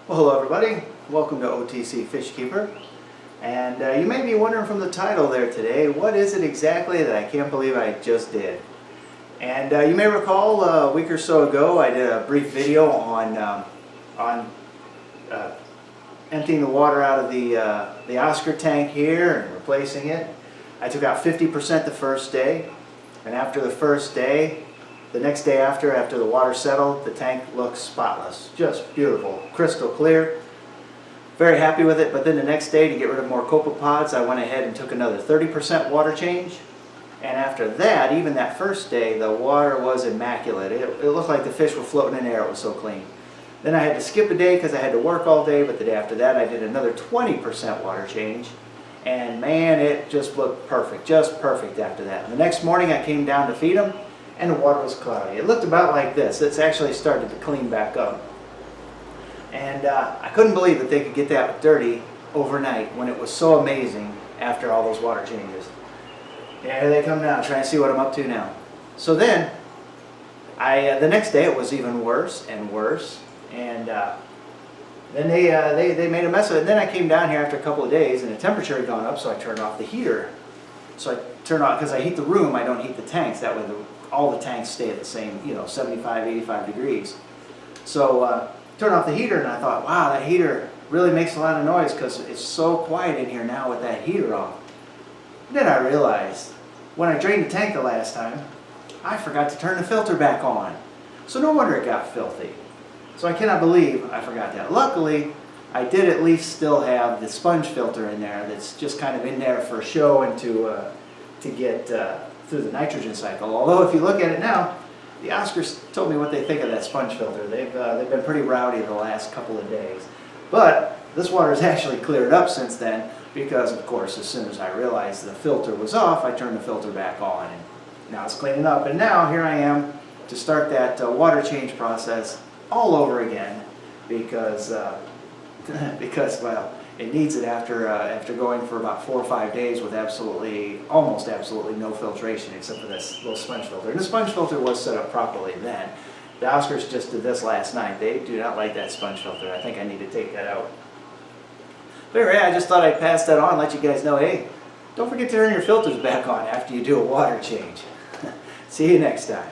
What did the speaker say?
Well, hello everybody. Welcome to OTC Fish Keeper. And you may be wondering from the title there today, what is it exactly that I can't believe I just did? And you may recall a week or so ago I did a brief video on emptying the water out of the Oscar tank here and replacing it. I took out 50% the first day, and after the first day, the next day after the water settled, the tank looks spotless. Just beautiful, crystal clear. Very happy with it, but then the next day, to get rid of more copepods, I went ahead and took another 30% water change. And after that, even that first day, the water was immaculate. It looked like the fish were floating in the air, it was so clean. Then I had to skip a day because I had to work all day, but the day after that I did another 20% water change. And man, it just looked perfect, just perfect after that. And the next morning I came down to feed them, and the water was cloudy. It looked about like this. It's actually started to clean back up. And I couldn't believe that they could get that dirty overnight when it was so amazing after all those water changes. Yeah, here they come now, trying to see what I'm up to now. So then, the next day it was even worse and worse. And then they made a mess of it. And then I came down here after a couple of days, and the temperature had gone up, so I turned off the heater. So I turned off, because I heat the room, I don't heat the tanks. That way all the tanks stay at the same, 75, 85 degrees. So turned off the heater, and I thought, wow, that heater really makes a lot of noise because it's so quiet in here now with that heater off. Then I realized, when I drained the tank the last time, I forgot to turn the filter back on. So no wonder it got filthy. So I cannot believe I forgot that. Luckily, I did at least still have the sponge filter in there that's just kind of in there for show and to get through the nitrogen cycle. Although if you look at it now, the Oscars told me what they think of that sponge filter. They've been pretty rowdy the last couple of days. But this water has actually cleared up since then because, of course, as soon as I realized the filter was off, I turned the filter back on. And now it's cleaning up. And now here I am to start that water change process all over again because, well, it needs it after going for about 4 or 5 days with almost absolutely no filtration except for this little sponge filter. And the sponge filter was set up properly then. The Oscars just did this last night. They do not like that sponge filter. I think I need to take that out. But anyway, I just thought I'd pass that on and let you guys know, hey, don't forget to turn your filters back on after you do a water change. See you next time.